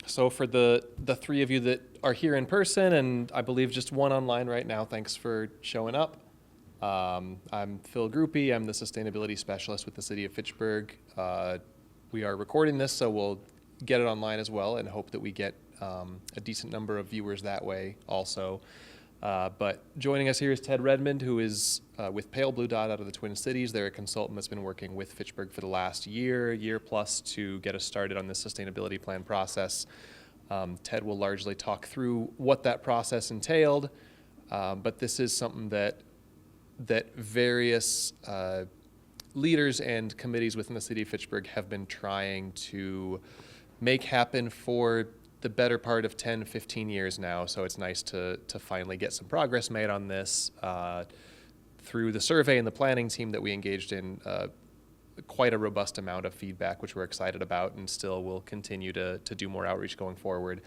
So for the three of you that are here in person, and I believe just one online right now, thanks for showing up. I'm Phil Groupie. I'm the sustainability specialist with the city of Fitchburg. We are recording this, so we'll get it online as well and hope that we get a decent number of viewers that way also. But joining us here is Ted Redmond, who is with Pale Blue Dot out of the Twin Cities. They're a consultant that's been working with Fitchburg for the last year plus to get us started on this sustainability plan process. Ted will largely talk through what that process entailed, but this is something that various leaders and committees within the city of Fitchburg have been trying to make happen for the better part of 10, 15 years now. So it's nice to finally get some progress made on this through the survey and the planning team that we engaged in. Quite a robust amount of feedback, which we're excited about, and still will continue to do more outreach going forward.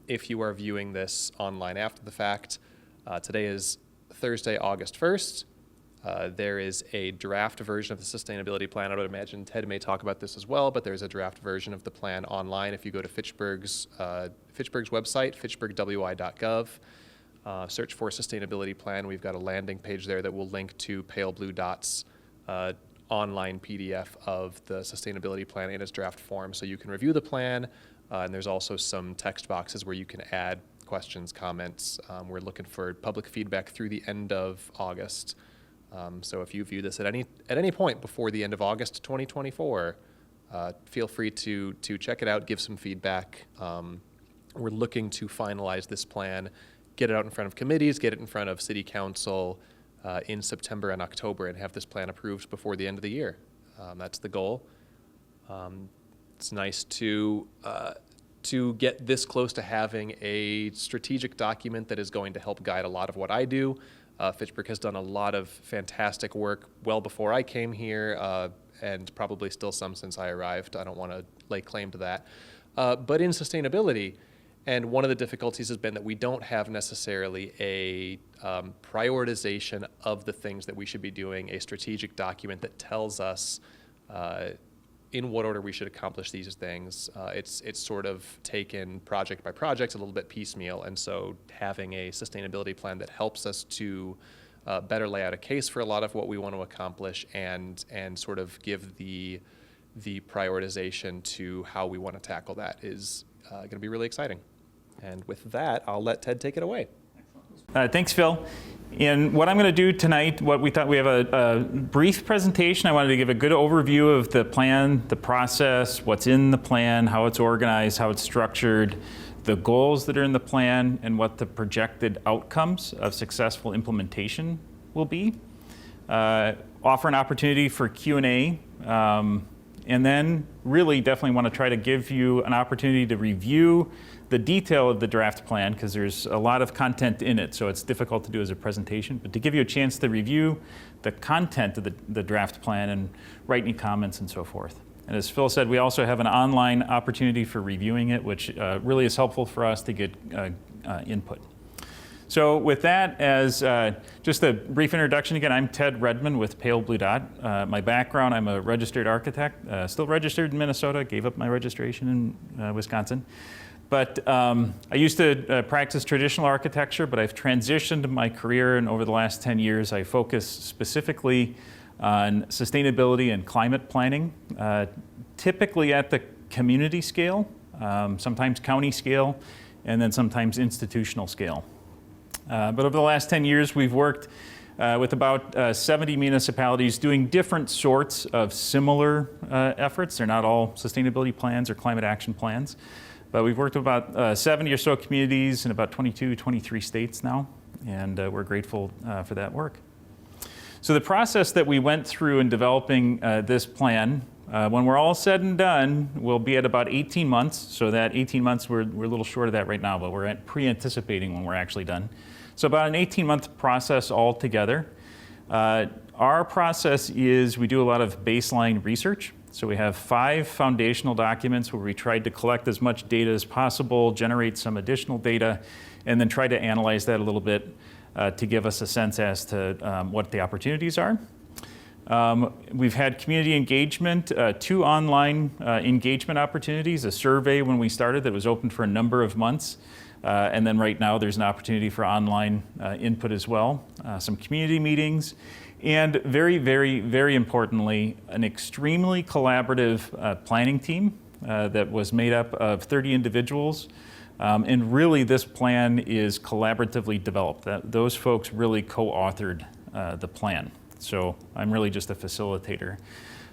If you are viewing this online after the fact, today is Thursday, August 1st. There is a draft version of the sustainability plan. I would imagine Ted may talk about this as well, but there's a draft version of the plan online. If you go to Fitchburg's website, fitchburgwi.gov, search for sustainability plan. We've got a landing page there that will link to Pale Blue Dot's online PDF of the sustainability plan in its draft form, so you can review the plan. And there's also some text boxes where you can add questions, comments. We're looking for public feedback through the end of August. So if you view this at any point before the end of August 2024, feel free to check it out, give some feedback. We're looking to finalize this plan, get it out in front of committees, get it in front of city council in September and October, and have this plan approved before the end of the year. That's the goal. It's nice to get this close to having a strategic document that is going to help guide a lot of what I do. Fitchburg has done a lot of fantastic work well before I came here, and probably still some since I arrived. I don't want to lay claim to that. But in sustainability, and one of the difficulties has been that we don't have necessarily a prioritization of the things that we should be doing, a strategic document that tells us in what order we should accomplish these things. It's sort of taken project by project, a little bit piecemeal, and so having a sustainability plan that helps us to better lay out a case for a lot of what we want to accomplish and sort of give the prioritization to how we want to tackle that is going to be really exciting. And with that, I'll let Ted take it away. Thanks, Phil. And what I'm going to do tonight, we have a brief presentation. I wanted to give a good overview of the plan, the process, what's in the plan, how it's organized, how it's structured, the goals that are in the plan, and what the projected outcomes of successful implementation will be. Offer an opportunity for Q&A, and then really definitely want to try to give you an opportunity to review the detail of the draft plan, because there's a lot of content in it, so it's difficult to do as a presentation, but to give you a chance to review the content of the draft plan and write any comments and so forth. And as Phil said, we also have an online opportunity for reviewing it, which really is helpful for us to get input. So with that as just a brief introduction, again, I'm Ted Redmond with Pale Blue Dot. My background, I'm a registered architect, still registered in Minnesota, gave up my registration in Wisconsin. But I used to practice traditional architecture, but I've transitioned my career, and over the last 10 years, I focus specifically on sustainability and climate planning, typically at the community scale, sometimes county scale, and then sometimes institutional scale. But over the last 10 years, we've worked with about 70 municipalities doing different sorts of similar efforts. They're not all sustainability plans or climate action plans. But we've worked with about 70 or so communities in about 22, 23 states now, and we're grateful for that work. So the process that we went through in developing this plan, when we're all said and done, will be at about 18 months. So that 18 months, we're a little short of that right now, but we're pre-anticipating when we're actually done. So about an 18-month process altogether. Our process is we do a lot of baseline research. So we have 5 foundational documents where we tried to collect as much data as possible, generate some additional data, and then try to analyze that a little bit to give us a sense as to what the opportunities are. We've had community engagement, 2 online engagement opportunities, a survey when we started that was open for a number of months, and then right now there's an opportunity for online input as well, some community meetings, and very, very, very importantly, an extremely collaborative planning team that was made up of 30 individuals. And really this plan is collaboratively developed. Those folks really co-authored the plan. So I'm really just a facilitator.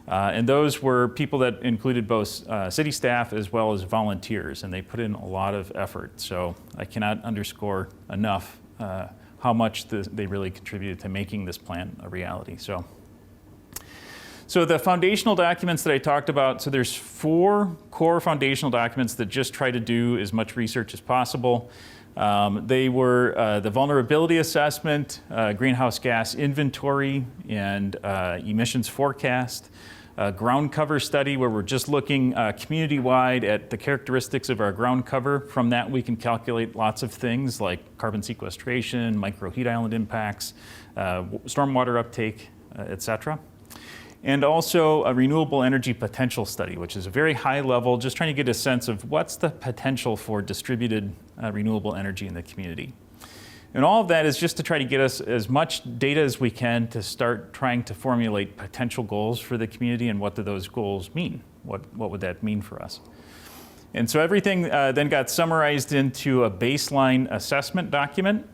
And those were people that included both city staff as well as volunteers, and they put in a lot of effort. So I cannot underscore enough how much they really contributed to making this plan a reality. So the foundational documents that I talked about, so there's 4 core foundational documents that just try to do as much research as possible. They were the vulnerability assessment, greenhouse gas inventory, and emissions forecast, ground cover study where we're just looking community-wide at the characteristics of our ground cover. From that we can calculate lots of things like carbon sequestration, micro heat island impacts, stormwater uptake, et cetera. And also a renewable energy potential study, which is a very high level, just trying to get a sense of what's the potential for distributed renewable energy in the community. And all of that is just to try to get us as much data as we can to start trying to formulate potential goals for the community and what do those goals mean? What would that mean for us? And so everything then got summarized into a baseline assessment document.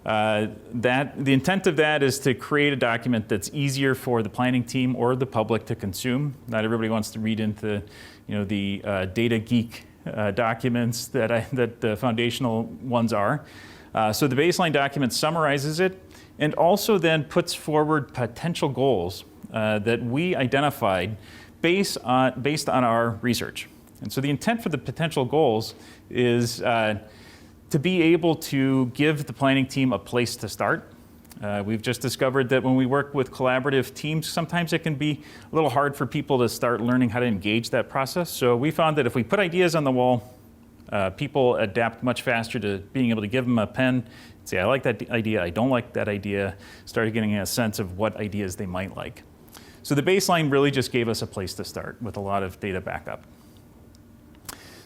The intent of that is to create a document that's easier for the planning team or the public to consume. Not everybody wants to read into, the data geek documents that the foundational ones are. So the baseline document summarizes it and also then puts forward potential goals that we identified based on our research. And so the intent for the potential goals is to be able to give the planning team a place to start. We've just discovered that when we work with collaborative teams, sometimes it can be a little hard for people to start learning how to engage that process. So we found that if we put ideas on the wall, people adapt much faster to being able to give them a pen, say, I like that idea, I don't like that idea, started getting a sense of what ideas they might like. So the baseline really just gave us a place to start with a lot of data backup.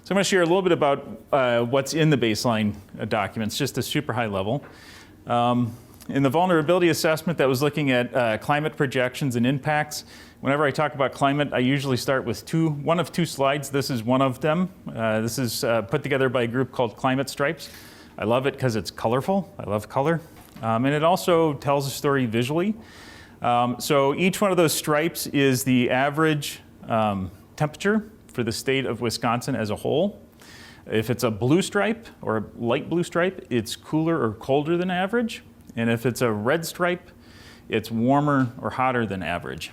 So I'm going to share a little bit about what's in the baseline documents, just a super high level. In the vulnerability assessment that was looking at climate projections and impacts, whenever I talk about climate, I usually start with one of two slides. This is one of them. This is put together by a group called Climate Stripes. I love it because it's colorful. I love color. And it also tells a story visually. So each one of those stripes is the average temperature for the state of Wisconsin as a whole. If it's a blue stripe or a light blue stripe, it's cooler or colder than average. And if it's a red stripe, it's warmer or hotter than average.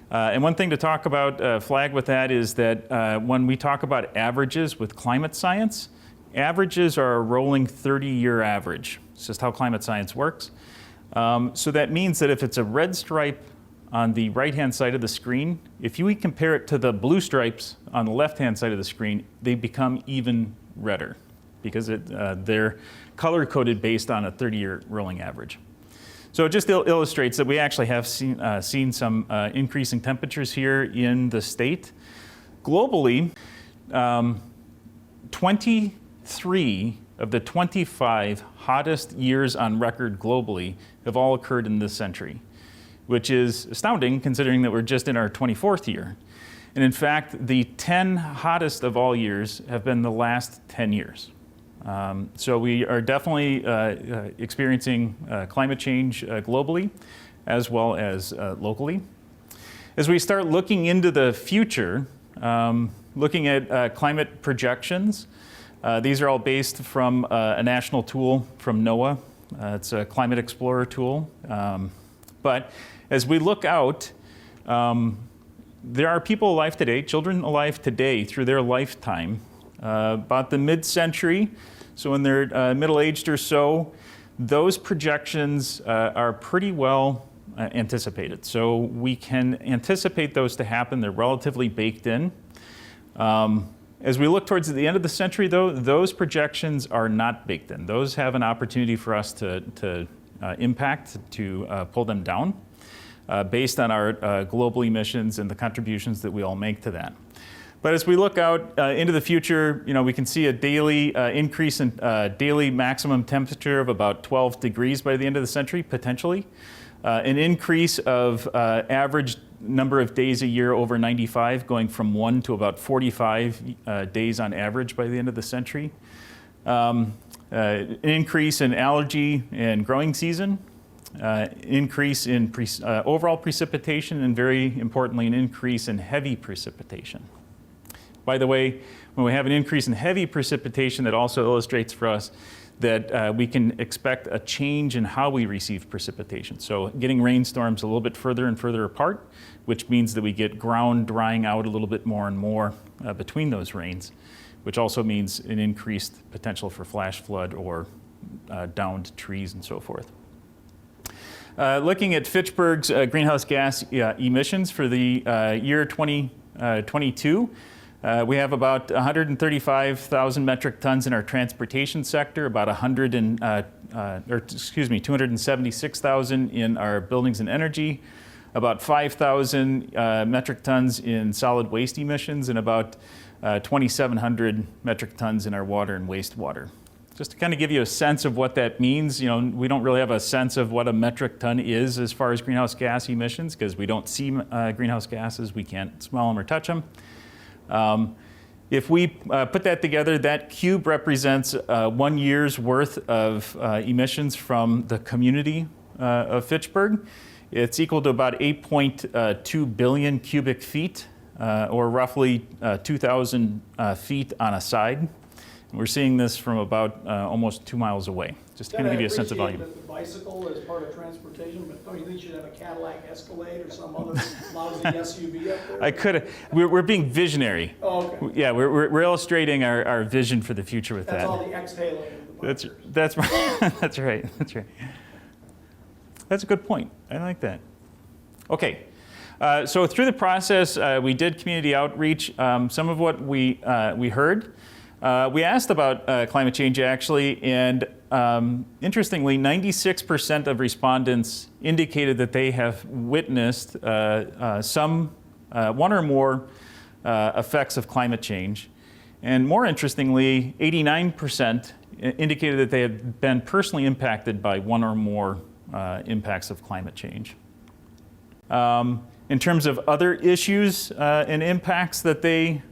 And one thing to talk about, flag with that, is that when we talk about averages with climate science, averages are a rolling 30-year average. It's just how climate science works. So that means that if it's a red stripe on the right-hand side of the screen, if you compare it to the blue stripes on the left-hand side of the screen, they become even redder because they're color-coded based on a 30-year rolling average. So it just illustrates that we actually have seen some increasing temperatures here in the state. Globally, 23 of the 25 hottest years on record globally have all occurred in this century, which is astounding considering that we're just in our 24th year. And in fact, the 10 hottest of all years have been the last 10 years. So we are definitely experiencing climate change globally as well as locally. As we start looking into the future, looking at climate projections, these are all based from a national tool from NOAA. It's a Climate Explorer tool. But as we look out, there are people alive today, children alive today through their lifetime. About the mid-century, so when they're middle-aged or so, those projections are pretty well anticipated. So we can anticipate those to happen. They're relatively baked in. As we look towards the end of the century, though, those projections are not baked in. Those have an opportunity for us to impact, to pull them down. based on our global emissions and the contributions that we all make to that. But as we look out into the future, we can see a daily increase in daily maximum temperature of about 12 degrees by the end of the century, potentially. An increase of average number of days a year over 95, going from 1 to about 45 days on average by the end of the century. An increase in allergy and growing season. Increase in overall precipitation, and very importantly, an increase in heavy precipitation. By the way, when we have an increase in heavy precipitation, that also illustrates for us that we can expect a change in how we receive precipitation. So getting rainstorms a little bit further and further apart, which means that we get ground drying out a little bit more and more between those rains, which also means an increased potential for flash flood or downed trees and so forth. Looking at Fitchburg's greenhouse gas emissions for the year 2022, we have about 135,000 metric tons in our transportation sector, about 276,000 in our buildings and energy, about 5,000 metric tons in solid waste emissions, and about 2,700 metric tons in our water and wastewater. Just to kind of give you a sense of what that means, we don't really have a sense of what a metric ton is as far as greenhouse gas emissions, because we don't see greenhouse gases, we can't smell them or touch them. If we put that together, that cube represents 1 year's worth of emissions from the community of Fitchburg. It's equal to about 8.2 billion cubic feet, or roughly 2,000 feet on a side. We're seeing this from about almost 2 miles away, just to kind of give you a sense of volume. The bicycle is part of transportation, but don't you think you should have a Cadillac Escalade or some other lousy SUV up there? I could. We're being visionary. Oh, okay. Yeah, we're illustrating our vision for the future with that. That's all the exhaling. That's right. That's right. That's right. That's a good point. I like that. Okay. So through the process, we did community outreach. Some of what we heard. We asked about climate change, actually, and interestingly, 96% of respondents indicated that they have witnessed some one or more effects of climate change. And more interestingly, 89% indicated that they had been personally impacted by one or more impacts of climate change. In terms of other issues and impacts that they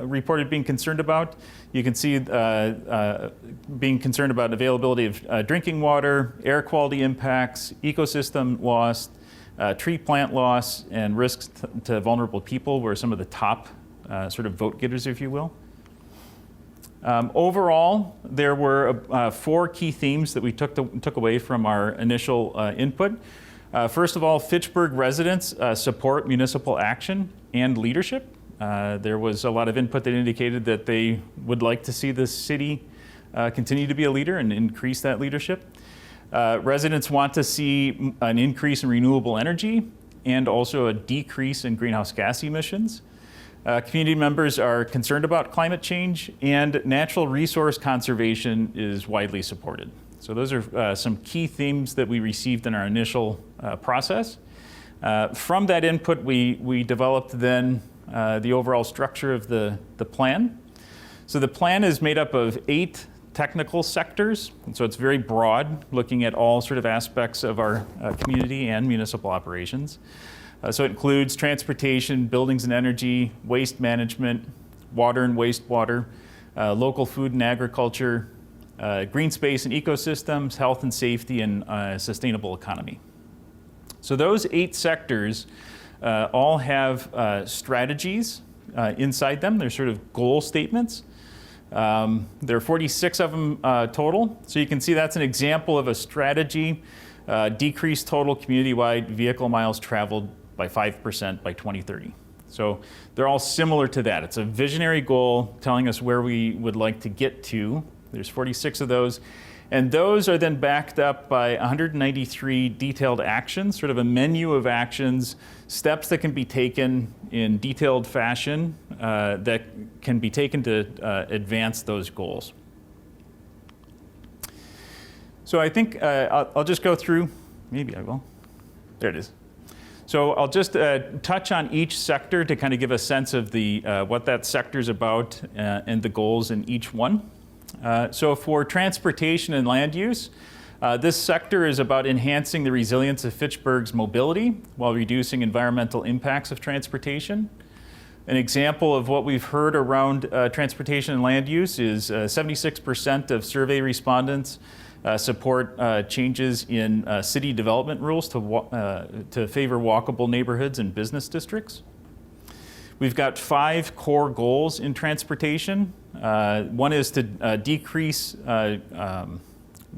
reported being concerned about, you can see being concerned about availability of drinking water, air quality impacts, ecosystem loss, tree plant loss, and risks to vulnerable people were some of the top sort of vote getters, if you will. Overall, there were 4 key themes that we took away from our initial input. First of all, Fitchburg residents support municipal action and leadership. There was a lot of input that indicated that they would like to see the city continue to be a leader and increase that leadership. Residents want to see an increase in renewable energy and also a decrease in greenhouse gas emissions. Community members are concerned about climate change, and natural resource conservation is widely supported. So those are some key themes that we received in our initial process. From that input, we developed then the overall structure of the plan. So the plan is made up of 8 technical sectors, and so it's very broad, looking at all sort of aspects of our community and municipal operations. So it includes transportation, buildings and energy, waste management, water and wastewater, local food and agriculture, green space and ecosystems, health and safety, and sustainable economy. So those 8 sectors all have strategies inside them. They're sort of goal statements. There are 46 of them total. So you can see that's an example of a strategy. Decrease total community-wide vehicle miles traveled by 5% by 2030. So they're all similar to that. It's a visionary goal telling us where we would like to get to. There's 46 of those. And those are then backed up by 193 detailed actions, sort of a menu of actions, steps that can be taken in detailed fashion that can be taken to advance those goals. So I think I'll just go through, maybe I will. There it is. So I'll just touch on each sector to kind of give a sense of the what that sector's about and the goals in each one. So for transportation and land use, this sector is about enhancing the resilience of Fitchburg's mobility while reducing environmental impacts of transportation. An example of what we've heard around transportation and land use is 76% of survey respondents support changes in city development rules to favor walkable neighborhoods and business districts. We've got 5 core goals in transportation. One is to decrease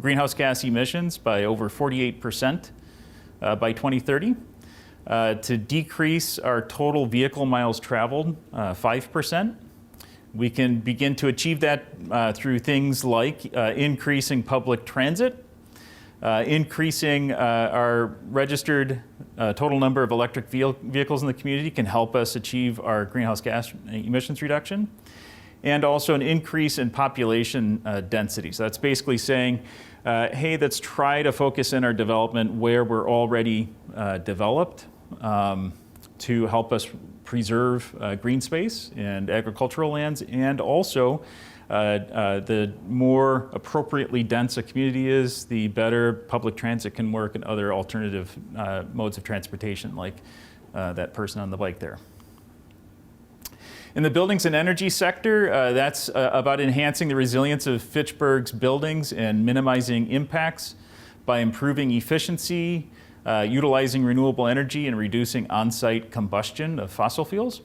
greenhouse gas emissions by over 48% by 2030. To decrease our total vehicle miles traveled 5%. We can begin to achieve that through things like increasing public transit, increasing our registered total number of electric vehicles in the community can help us achieve our greenhouse gas emissions reduction, and also an increase in population density. So that's basically saying, hey, let's try to focus in our development where we're already developed to help us preserve green space and agricultural lands, and also the more appropriately dense a community is, the better public transit can work and other alternative modes of transportation, like that person on the bike there. In the buildings and energy sector, that's about enhancing the resilience of Fitchburg's buildings and minimizing impacts by improving efficiency, utilizing renewable energy, and reducing on-site combustion of fossil fuels.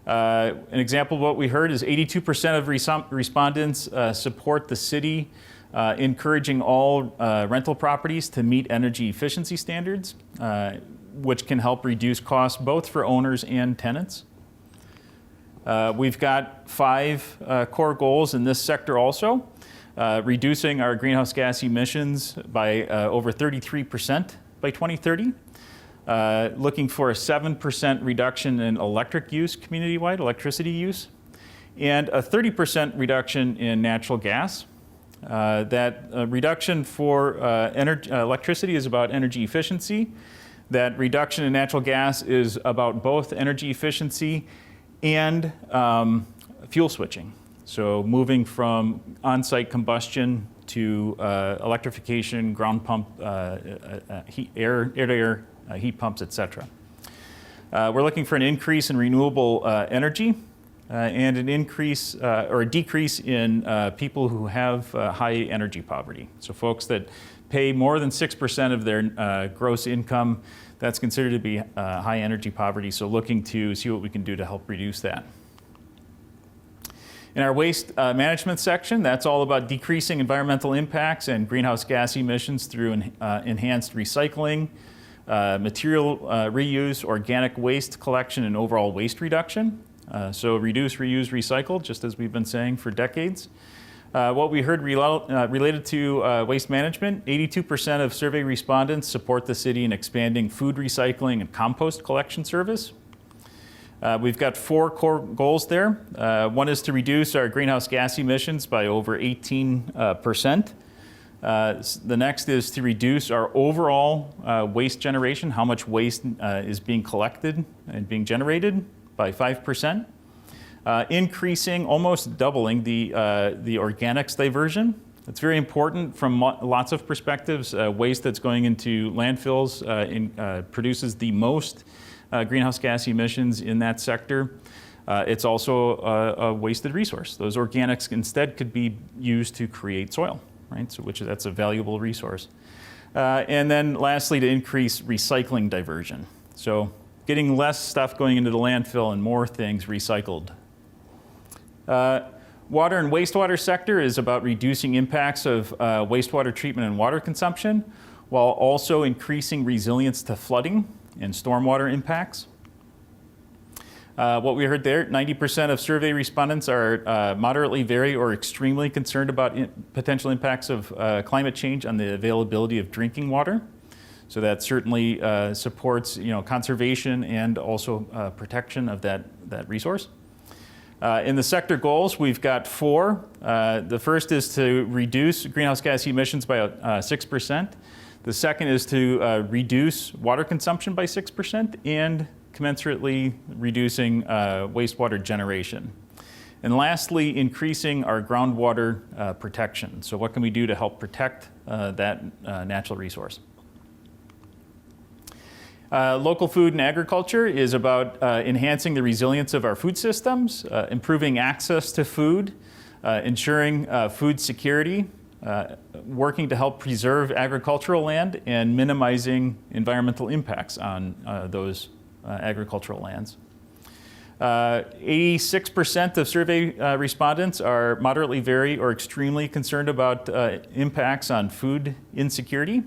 An example of what we heard is 82% of respondents support the city encouraging all rental properties to meet energy efficiency standards, which can help reduce costs both for owners and tenants. We've got 5 core goals in this sector also. Reducing our greenhouse gas emissions by over 33% by 2030. Looking for a 7% reduction in electric use, community-wide electricity use, and a 30% reduction in natural gas. That reduction for electricity is about energy efficiency. That reduction in natural gas is about both energy efficiency and fuel switching. So moving from on-site combustion to electrification, ground pump, air-to-air heat pumps, etc. We're looking for an increase in renewable energy and an increase or a decrease in people who have high energy poverty. So folks that pay more than 6% of their gross income, that's considered to be high energy poverty. So looking to see what we can do to help reduce that. In our waste management section, that's all about decreasing environmental impacts and greenhouse gas emissions through enhanced recycling, material reuse, organic waste collection, and overall waste reduction. So reduce, reuse, recycle, just as we've been saying for decades. What we heard related to waste management, 82% of survey respondents support the city in expanding food recycling and compost collection service. We've got 4 core goals there. One is to reduce our greenhouse gas emissions by over 18%. The next is to reduce our overall waste generation, how much waste is being collected and being generated, by 5%. Increasing, almost doubling the organics diversion. It's very important from lots of perspectives. Waste that's going into landfills produces the most greenhouse gas emissions in that sector. It's also a wasted resource. Those organics instead could be used to create soil, right? So that's a valuable resource. And then lastly, to increase recycling diversion. So getting less stuff going into the landfill and more things recycled. Water and wastewater sector is about reducing impacts of wastewater treatment and water consumption, while also increasing resilience to flooding and stormwater impacts. What we heard there, 90% of survey respondents are moderately, very, or extremely concerned about potential impacts of climate change on the availability of drinking water. So that certainly supports, conservation and also protection of that resource. In the sector goals, we've got 4. The first is to reduce greenhouse gas emissions by 6%. The second is to reduce water consumption by 6% and commensurately reducing wastewater generation. And lastly, increasing our groundwater protection. So what can we do to help protect that natural resource? Local food and agriculture is about enhancing the resilience of our food systems, improving access to food, ensuring food security, working to help preserve agricultural land, and minimizing environmental impacts on those agricultural lands. 86% of survey respondents are moderately, very, or extremely concerned about impacts on food insecurity.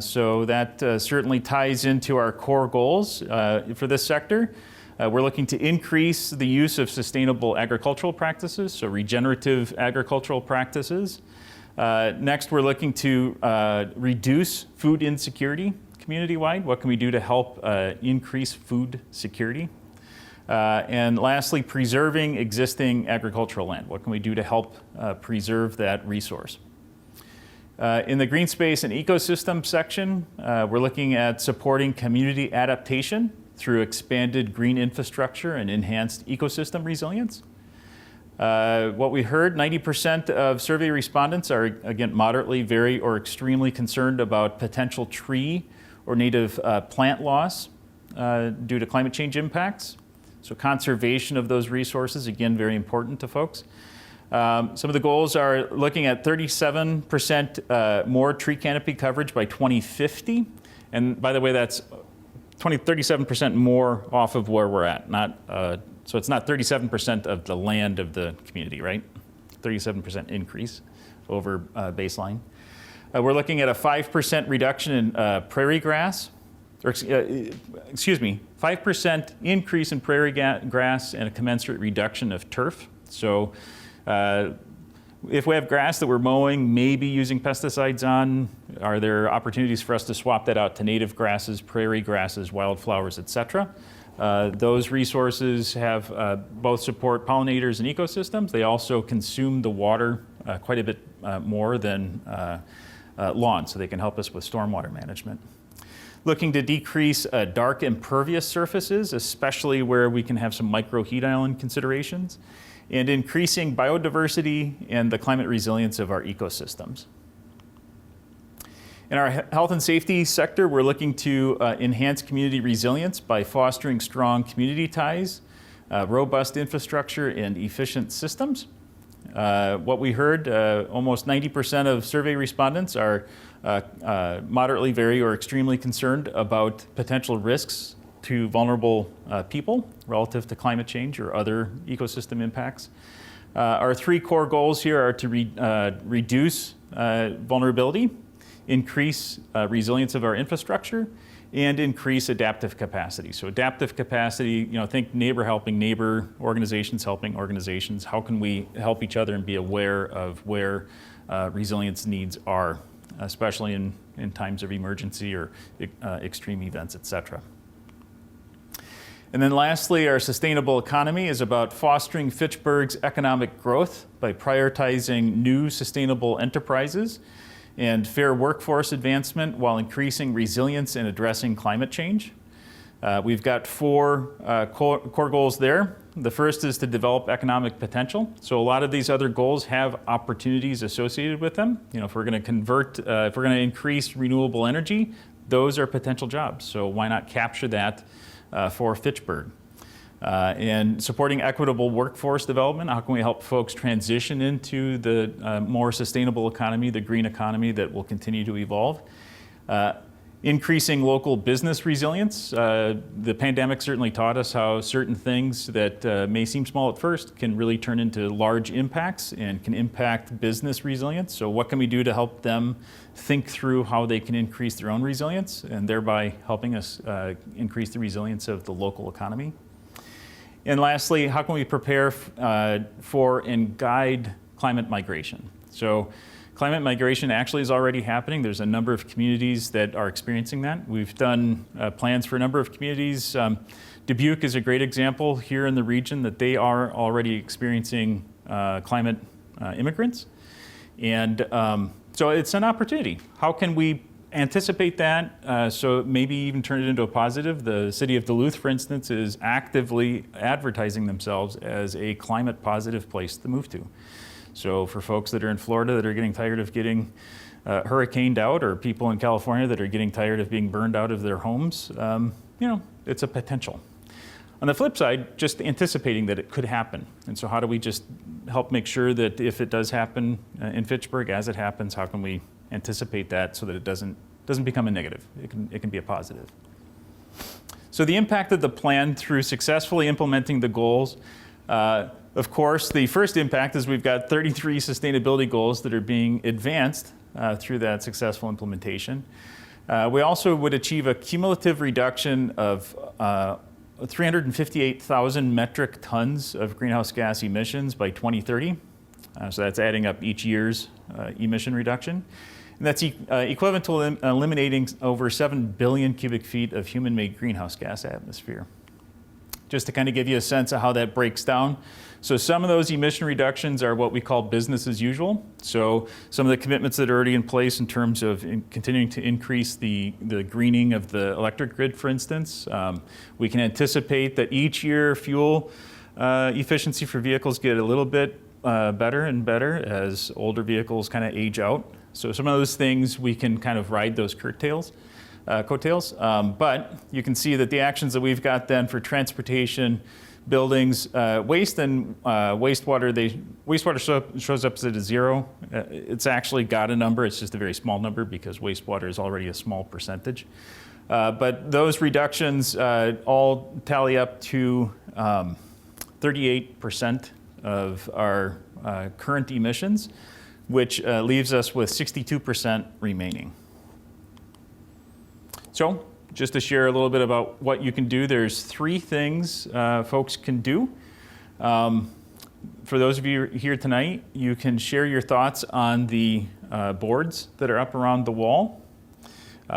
So that certainly ties into our core goals for this sector. We're looking to increase the use of sustainable agricultural practices, so regenerative agricultural practices. Next, we're looking to reduce food insecurity community-wide. What can we do to help increase food security? And lastly, preserving existing agricultural land. What can we do to help preserve that resource? In the green space and ecosystem section, we're looking at supporting community adaptation through expanded green infrastructure and enhanced ecosystem resilience. What we heard, 90% of survey respondents are, again, moderately, very, or extremely concerned about potential tree or native plant loss due to climate change impacts. So conservation of those resources, again, very important to folks. Some of the goals are looking at 37% more tree canopy coverage by 2050. And by the way, that's 37% more off of where we're at. So it's not 37% of the land of the community, right? 37% increase over baseline. We're looking at a 5% reduction in prairie grass. Or, 5% increase in prairie grass and a commensurate reduction of turf. So if we have grass that we're mowing, maybe using pesticides on, are there opportunities for us to swap that out to native grasses, prairie grasses, wildflowers, et cetera? Those resources have both support pollinators and ecosystems. They also consume the water quite a bit more than lawn, so they can help us with stormwater management. Looking to decrease dark impervious surfaces, especially where we can have some micro heat island considerations, and increasing biodiversity and the climate resilience of our ecosystems. In our health and safety sector, we're looking to enhance community resilience by fostering strong community ties, robust infrastructure, and efficient systems. What we heard, almost 90% of survey respondents are moderately, very, or extremely concerned about potential risks to vulnerable people relative to climate change or other ecosystem impacts. Our three core goals here are to reduce vulnerability, increase resilience of our infrastructure, and increase adaptive capacity. So adaptive capacity, think neighbor helping neighbor, organizations helping organizations. How can we help each other and be aware of where resilience needs are, especially in times of emergency or extreme events, et cetera. And then lastly, our sustainable economy is about fostering Fitchburg's economic growth by prioritizing new sustainable enterprises and fair workforce advancement while increasing resilience and addressing climate change. We've got four core goals there. The first is to develop economic potential. So a lot of these other goals have opportunities associated with them. If we're going to if we're going to increase renewable energy, those are potential jobs. So why not capture that for Fitchburg? And supporting equitable workforce development. How can we help folks transition into the more sustainable economy, the green economy that will continue to evolve? Increasing local business resilience. The pandemic certainly taught us how certain things that may seem small at first can really turn into large impacts and can impact business resilience. So what can we do to help them think through how they can increase their own resilience and thereby helping us increase the resilience of the local economy? And lastly, how can we prepare for and guide climate migration? So climate migration actually is already happening. There's a number of communities that are experiencing that. We've done plans for a number of communities. Dubuque is a great example here in the region that they are already experiencing climate immigrants. And so it's an opportunity. How can we anticipate that, so maybe even turn it into a positive. The city of Duluth, for instance, is actively advertising themselves as a climate positive place to move to. So for folks that are in Florida that are getting tired of getting hurricaned out, or people in California that are getting tired of being burned out of their homes, it's a potential. On the flip side, just anticipating that it could happen. And so how do we just help make sure that if it does happen in Fitchburg, as it happens, how can we anticipate that so that it doesn't become a negative? It can be a positive. So the impact of the plan through successfully implementing the goals. Of course, the first impact is we've got 33 sustainability goals that are being advanced through that successful implementation. We also would achieve a cumulative reduction of 358,000 metric tons of greenhouse gas emissions by 2030. So that's adding up each year's emission reduction. And that's equivalent to eliminating over 7 billion cubic feet of human-made greenhouse gas atmosphere. Just to kind of give you a sense of how that breaks down. So some of those emission reductions are what we call business as usual. So some of the commitments that are already in place in terms of continuing to increase the greening of the electric grid, for instance. We can anticipate that each year fuel efficiency for vehicles get a little bit better and better as older vehicles kind of age out. So some of those things we can kind of ride those coattails. But you can see that the actions that we've got then for transportation, buildings, waste and wastewater, wastewater shows up as a zero. It's actually got a number, it's just a very small number because wastewater is already a small percentage. But those reductions all tally up to 38% of our current emissions, which leaves us with 62% remaining. So, just to share a little bit about what you can do, there's 3 things folks can do. For those of you here tonight, you can share your thoughts on the boards that are up around the wall.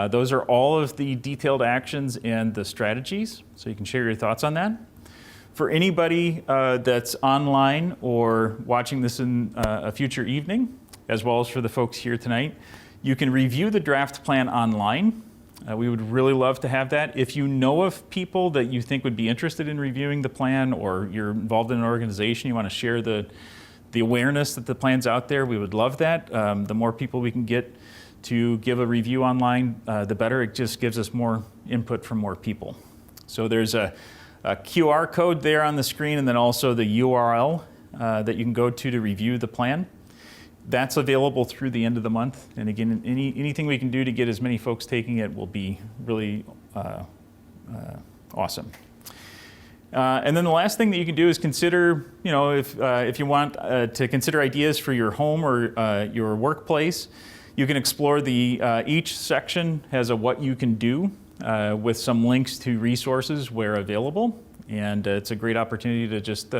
Those are all of the detailed actions and the strategies, so you can share your thoughts on that. For anybody that's online or watching this in a future evening, as well as for the folks here tonight, you can review the draft plan online. We would really love to have that. If you know of people that you think would be interested in reviewing the plan, or you're involved in an organization, you want to share the awareness that the plan's out there, we would love that. The more people we can get to give a review online, the better. It just gives us more input from more people. So there's a QR code there on the screen, and then also the URL that you can go to review the plan. That's available through the end of the month. And again, anything we can do to get as many folks taking it will be really awesome. And then the last thing that you can do is consider, if you want to consider ideas for your home or your workplace, you can explore each section has a what you can do with some links to resources where available. And it's a great opportunity to just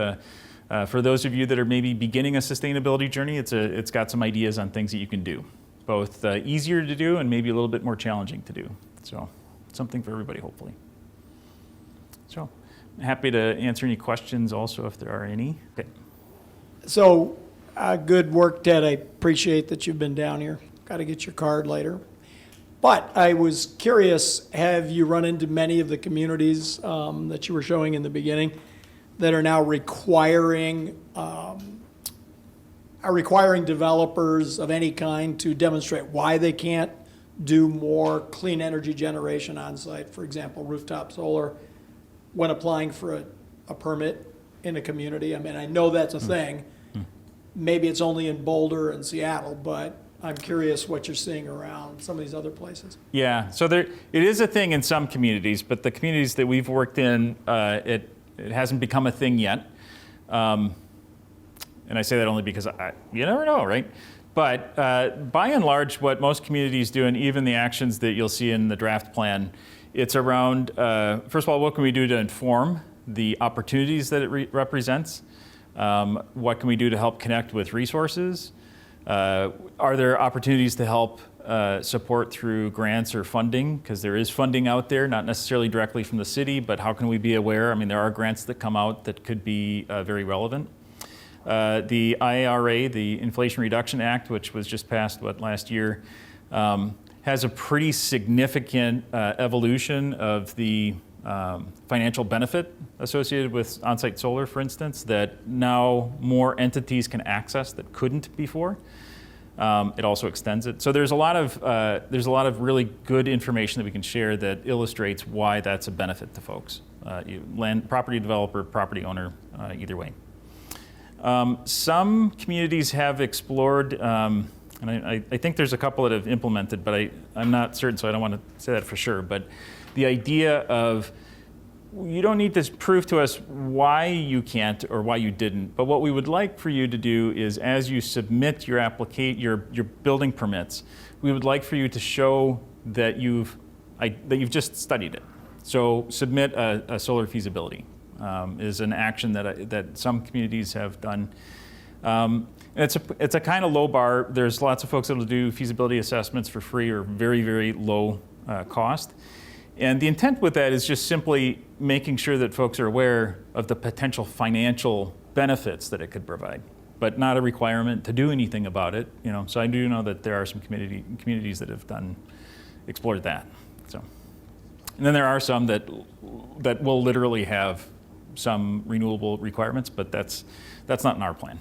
for those of you that are maybe beginning a sustainability journey, it's got some ideas on things that you can do, both easier to do and maybe a little bit more challenging to do. So something for everybody, hopefully. So I'm happy to answer any questions also if there are any. Okay. So, good work, Ted. I appreciate that you've been down here. Got to get your card later. But I was curious, have you run into many of the communities that you were showing in the beginning that are now requiring developers of any kind to demonstrate why they can't do more clean energy generation on site, for example, rooftop solar, when applying for a permit in a community? I mean, I know that's a thing. Maybe it's only in Boulder and Seattle, but I'm curious what you're seeing around some of these other places. Yeah, so it is a thing in some communities, but the communities that we've worked in, it hasn't become a thing yet. And I say that only because you never know, right? But by and large, what most communities do, and even the actions that you'll see in the draft plan, it's around, first of all, what can we do to inform the opportunities that it represents? What can we do to help connect with resources? Are there opportunities to help support through grants or funding? Because there is funding out there, not necessarily directly from the city, but how can we be aware? I mean, there are grants that come out that could be very relevant. The IRA, the Inflation Reduction Act, which was just passed last year, has a pretty significant evolution of the financial benefit associated with on-site solar, for instance, that now more entities can access that couldn't before. It also extends it. So there's a lot of really good information that we can share that illustrates why that's a benefit to folks, property developer, property owner, either way. Some communities have explored, and I think there's a couple that have implemented, but I'm not certain, so I don't want to say that for sure. But the idea of you don't need to prove to us why you can't or why you didn't, but what we would like for you to do is, as you submit your your building permits, we would like for you to show that you've just studied it. So submit a solar feasibility is an action that some communities have done. It's a kind of low bar. There's lots of folks that will do feasibility assessments for free or very, very low cost. And the intent with that is just simply making sure that folks are aware of the potential financial benefits that it could provide, but not a requirement to do anything about it. So I do know that there are some communities that have explored that. So, and then there are some that will literally have some renewable requirements, but that's not in our plan.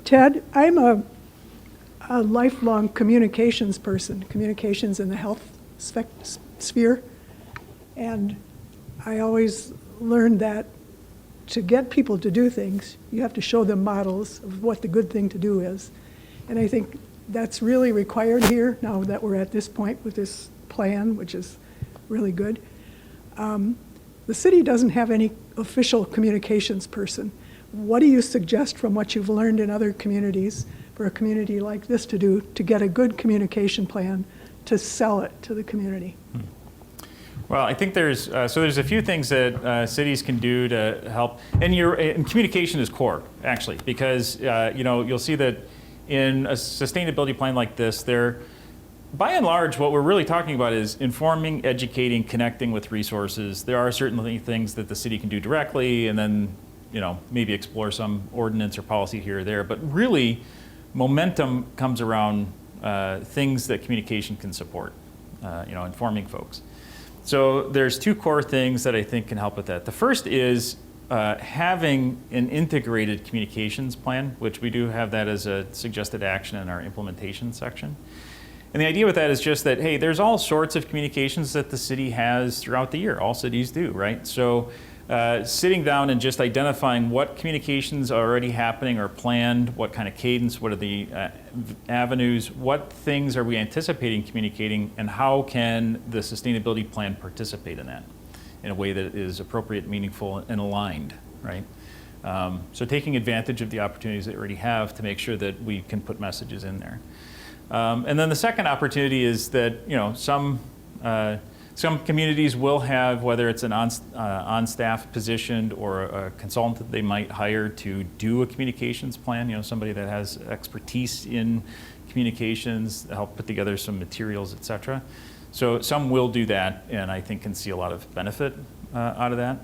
Ted, I'm a lifelong communications person, communications in the health sphere, and I always learned that to get people to do things, you have to show them models of what the good thing to do is. And I think that's really required here, now that we're at this point with this plan, which is really good. The city doesn't have any official communications person. What do you suggest from what you've learned in other communities for a community like this to do to get a good communication plan to sell it to the community? Well, I think there's a few things that cities can do to help, and communication is core, actually, because you'll see that in a sustainability plan like this, by and large, what we're really talking about is informing, educating, connecting with resources. There are certainly things that the city can do directly, and then maybe explore some ordinance or policy here or there. But really, momentum comes around things that communication can support, informing folks. So there's two core things that I think can help with that. The first is having an integrated communications plan, which we do have that as a suggested action in our implementation section. And the idea with that is just that, hey, there's all sorts of communications that the city has throughout the year. All cities do, right? So sitting down and just identifying what communications are already happening or planned, what kind of cadence, what are the avenues, what things are we anticipating communicating, and how can the sustainability plan participate in that in a way that is appropriate, meaningful, and aligned, right? So taking advantage of the opportunities that we already have to make sure that we can put messages in there. And then the second opportunity is that some communities will have, whether it's an on-staff position or a consultant that they might hire to do a communications plan, somebody that has expertise in communications, help put together some materials, et cetera. So some will do that, and I think can see a lot of benefit out of that,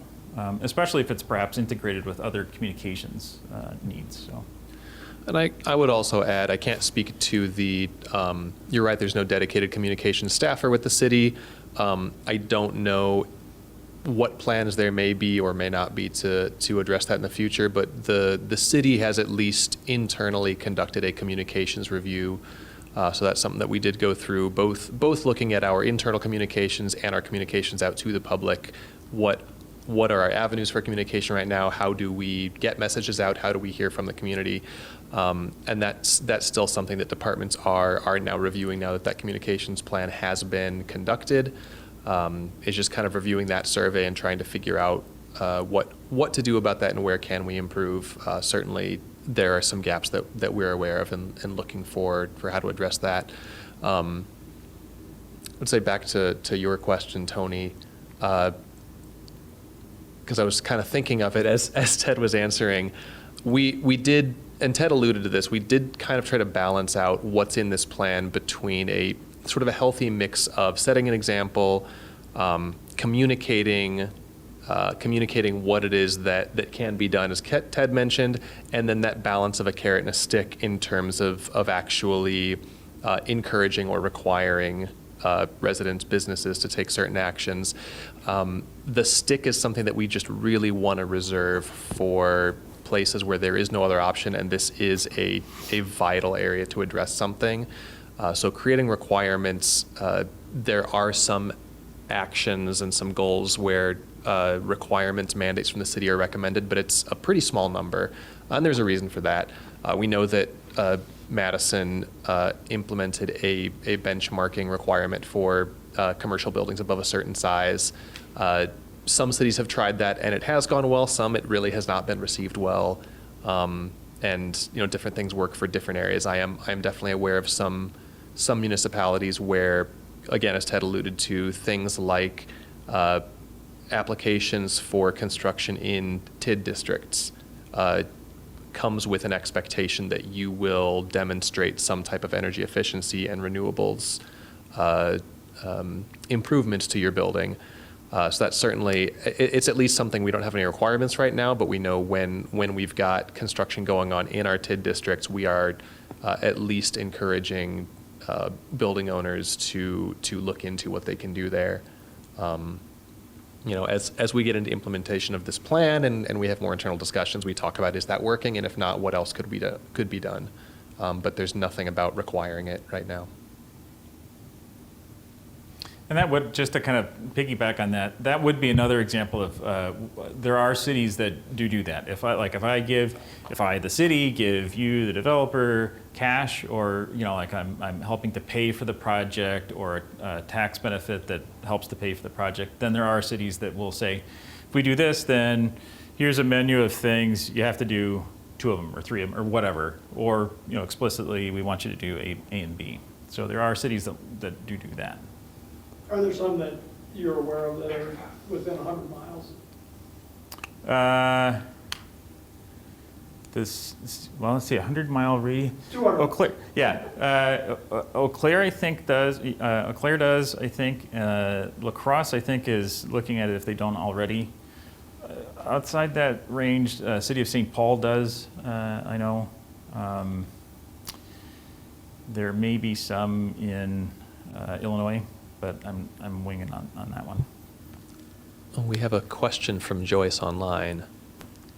especially if it's perhaps integrated with other communications needs. So. And I would also add, I can't speak to you're right, there's no dedicated communications staffer with the city. I don't know what plans there may be or may not be to address that in the future, but the city has at least internally conducted a communications review. So that's something that we did go through, both looking at our internal communications and our communications out to the public. What are our avenues for communication right now? How do we get messages out? How do we hear from the community? And that's still something that departments are now reviewing now that communications plan has been conducted. It's just kind of reviewing that survey and trying to figure out what to do about that and where can we improve. Certainly there are some gaps that we're aware of and looking for how to address that. I'd say back to your question, Tony, because I was kind of thinking of it as Ted was answering. We did, and Ted alluded to this, we did kind of try to balance out what's in this plan between a sort of a healthy mix of setting an example, communicating what it is that can be done, as Ted mentioned, and then that balance of a carrot and a stick in terms of actually encouraging or requiring residents, businesses to take certain actions. The stick is something that we just really want to reserve for places where there is no other option, and this is a vital area to address something. So creating requirements, there are some actions and some goals where requirements, mandates from the city are recommended, but it's a pretty small number, and there's a reason for that. We know that Madison implemented a benchmarking requirement for commercial buildings above a certain size. Some cities have tried that, and it has gone well. Some, it really has not been received well. And different things work for different areas. I am definitely aware of some municipalities where, again, as Ted alluded to, things like applications for construction in TID districts comes with an expectation that you will demonstrate some type of energy efficiency and renewables improvements to your building. So that's certainly, it's at least something we don't have any requirements right now, but we know when we've got construction going on in our TID districts, we are at least encouraging building owners to look into what they can do there. As we get into implementation of this plan and we have more internal discussions, we talk about, is that working? And if not, what else could be done? But there's nothing about requiring it right now. And that would, just to kind of piggyback on that, that would be another example of, there are cities that do that. If I, the city, give you, the developer, cash, or, I'm helping to pay for the project, or a tax benefit that helps to pay for the project, then there are cities that will say, if we do this, then here's a menu of things, you have to do 2 of them, or 3 of them, or whatever. Or, explicitly, we want you to do A and B. So there are cities that do that. Are there some that you're aware of that are within 100 miles? Let's see, 100-mile radius. 200. Eau Claire, yeah. Eau Claire, I think, does. Eau Claire does, I think. La Crosse, I think, is looking at it if they don't already. Outside that range, City of St. Paul does, I know. There may be some in Illinois, but I'm winging on that one. We have a question from Joyce online.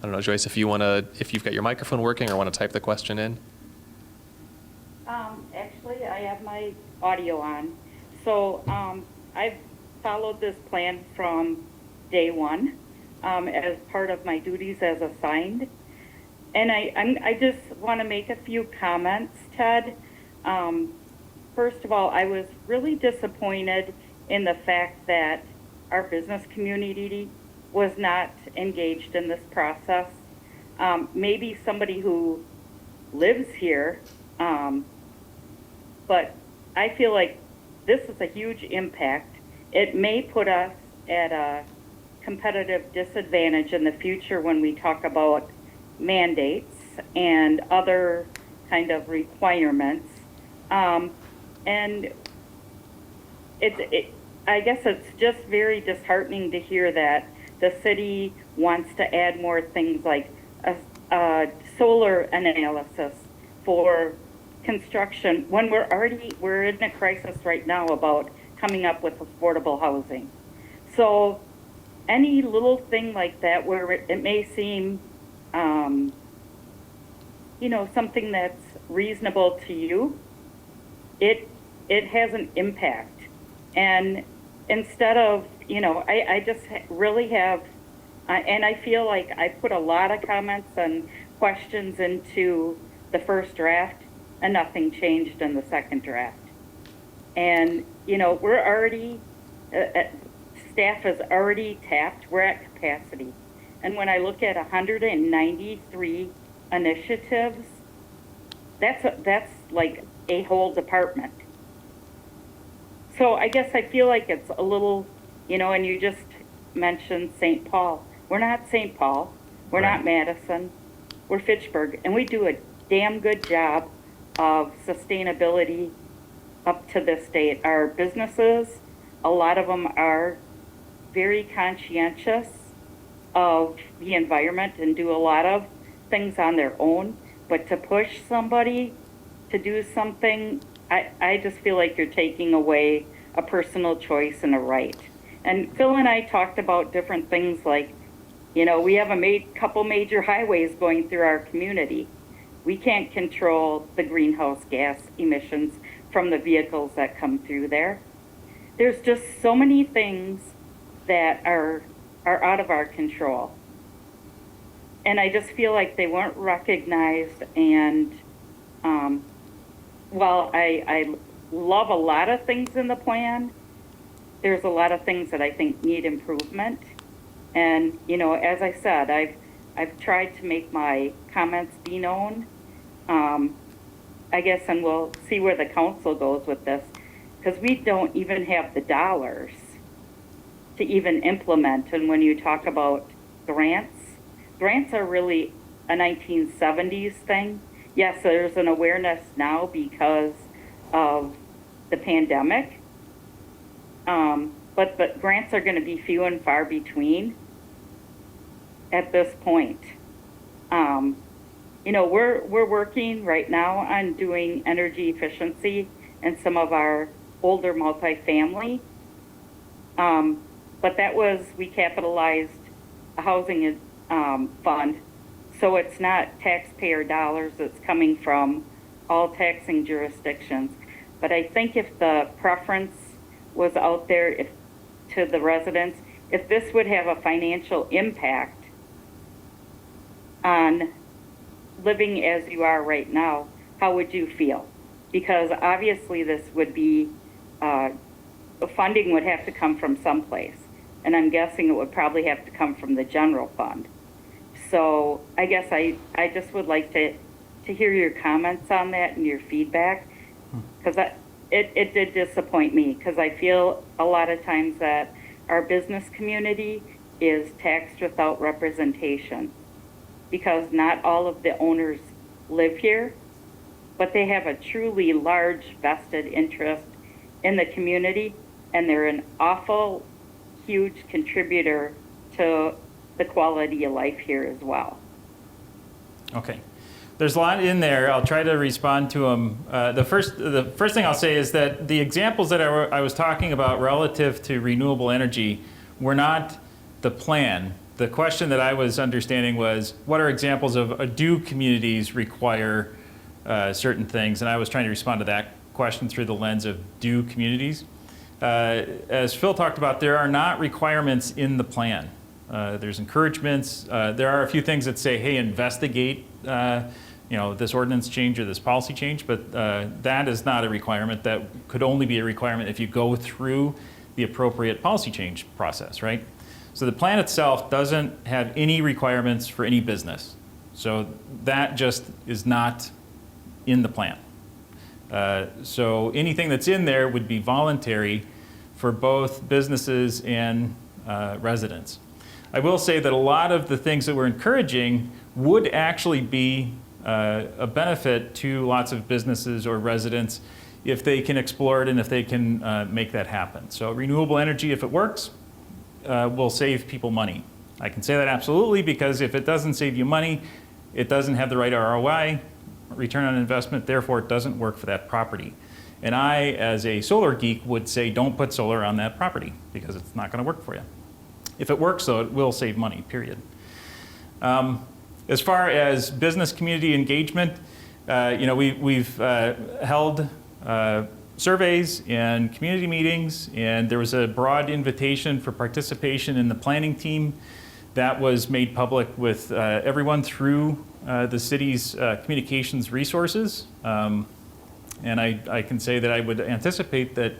I don't know, Joyce, if you've got your microphone working or want to type the question in. Actually, I have my audio on. So I've followed this plan from day one as part of my duties as assigned. And I just want to make a few comments, Ted. First of all, I was really disappointed in the fact that our business community was not engaged in this process. Maybe somebody who lives here, but I feel like this is a huge impact. It may put us at a competitive disadvantage in the future when we talk about mandates and other kind of requirements. And I guess it's just very disheartening to hear that the city wants to add more things like a solar analysis for construction when we're in a crisis right now about coming up with affordable housing. So any little thing like that where it may seem, something that's reasonable to you, it has an impact. And instead of, I just really have, and I feel like I put a lot of comments and questions into the first draft, and nothing changed in the second draft. And, we're already, staff is already tapped, we're at capacity. And when I look at 193 initiatives, that's like a whole department. So I guess I feel like it's a little, and you just mentioned St. Paul. We're not St. Paul. We're not Madison. We're Fitchburg. And we do a damn good job of sustainability up to this date. Our businesses, a lot of them are very conscientious of the environment and do a lot of things on their own. But to push somebody to do something I just feel like you're taking away a personal choice and a right. And Phil and I talked about different things like, we have a couple major highways going through our community. We can't control the greenhouse gas emissions from the vehicles that come through there. There's just so many things that are out of our control. And I just feel like they weren't recognized. And while I love a lot of things in the plan, there's a lot of things that I think need improvement. And, as I said, I've tried to make my comments be known. I guess, and we'll see where the council goes with this, because we don't even have the dollars to even implement. And when you talk about grants are really a 1970s thing. Yes, there's an awareness now because of the pandemic. But grants are going to be few and far between at this point. We're working right now on doing energy efficiency in some of our older multifamily. But we capitalized a housing fund, so it's not taxpayer dollars. It's coming from all taxing jurisdictions. But I think if the preference was out there to the residents, if this would have a financial impact on living as you are right now, how would you feel? Because obviously this would be, funding would have to come from someplace. And I'm guessing it would probably have to come from the general fund. So I guess I just would like to hear your comments on that and your feedback, because it did disappoint me, because I feel a lot of times that our business community is taxed without representation, because not all of the owners live here, but they have a truly large vested interest in the community, and they're an awful huge contributor to the quality of life here as well. Okay. There's a lot in there. I'll try to respond to them. The first thing I'll say is that the examples that I was talking about relative to renewable energy were not the plan. The question that I was understanding was, what are examples of do communities require certain things? And I was trying to respond to that question through the lens of do communities. As Phil talked about, there are not requirements in the plan. There's encouragements. There are a few things that say, hey, investigate this ordinance change or this policy change, but that is not a requirement. That could only be a requirement if you go through the appropriate policy change process, right? So the plan itself doesn't have any requirements for any business. So that just is not in the plan. So anything that's in there would be voluntary for both businesses and residents. I will say that a lot of the things that we're encouraging would actually be a benefit to lots of businesses or residents if they can explore it and if they can make that happen. So renewable energy, if it works, will save people money. I can say that absolutely, because if it doesn't save you money, it doesn't have the right ROI, return on investment, therefore it doesn't work for that property. And I, as a solar geek, would say don't put solar on that property because it's not going to work for you. If it works, though, it will save money, period. As far as business community engagement, we've held surveys and community meetings, and there was a broad invitation for participation in the planning team that was made public with everyone through the city's communications resources. And I can say that I would anticipate that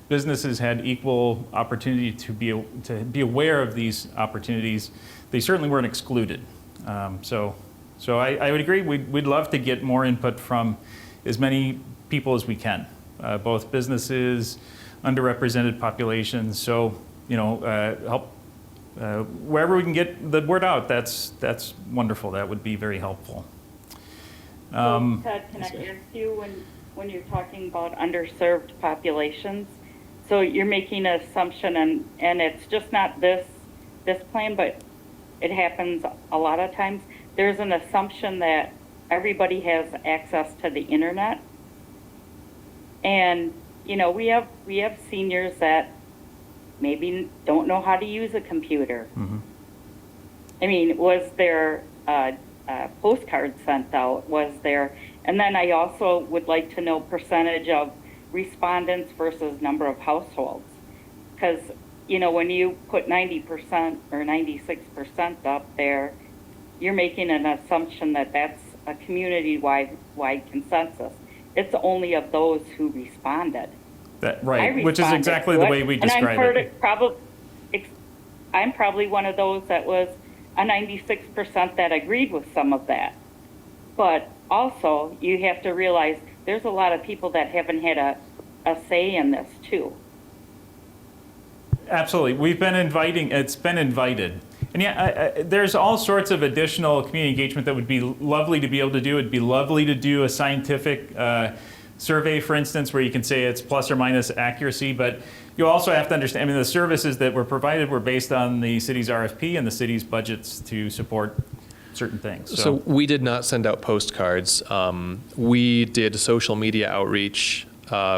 businesses had equal opportunity to be aware of these opportunities. They certainly weren't excluded. So I would agree. We'd love to get more input from as many people as we can, both businesses, underrepresented populations. So help wherever we can get the word out. That's wonderful. That would be very helpful. So, Ted, can I ask you when you're talking about underserved populations? So you're making an assumption, and it's just not this plan, but it happens a lot of times. There's an assumption that everybody has access to the internet, And, you know, we have seniors that maybe don't know how to use a computer. I mean, was there a postcard sent out? Was there, and then I also would like to know percentage of respondents versus number of households. Because, you know, when you put 90% or 96% up there, you're making an assumption that that's a community-wide consensus. It's only of those who responded. Right, which is exactly the way we describe it. I'm probably one of those that was a 96% that agreed with some of that. But also, you have to realize there's a lot of people that haven't had a say in this too. Absolutely. It's been invited. And yeah, there's all sorts of additional community engagement that would be lovely to be able to do. It'd be lovely to do a scientific survey, for instance, where you can say it's plus or minus accuracy, but you also have to understand, I mean, the services that were provided were based on the city's RFP and the city's budgets to support certain things. So we did not send out postcards. We did social media outreach.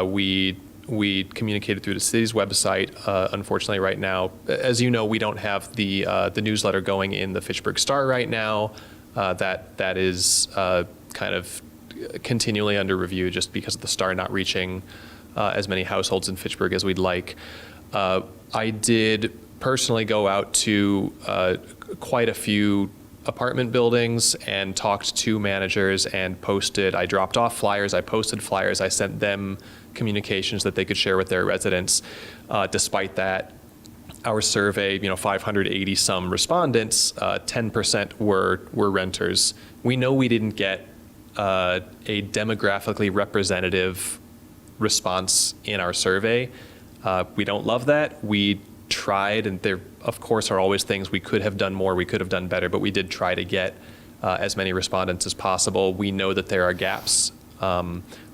We communicated through the city's website. Unfortunately, right now, as you know, we don't have the newsletter going in the Fitchburg Star right now. That is kind of continually under review just because of the Star not reaching as many households in Fitchburg as we'd like. I did personally go out to quite a few apartment buildings and talked to managers and posted. I dropped off flyers, I posted flyers, I sent them communications that they could share with their residents. Despite that, our survey, 580 some respondents, 10% were renters. We know we didn't get a demographically representative response in our survey. We don't love that. We tried, and there, of course, are always things we could have done more, we could have done better, but we did try to get as many respondents as possible. We know that there are gaps.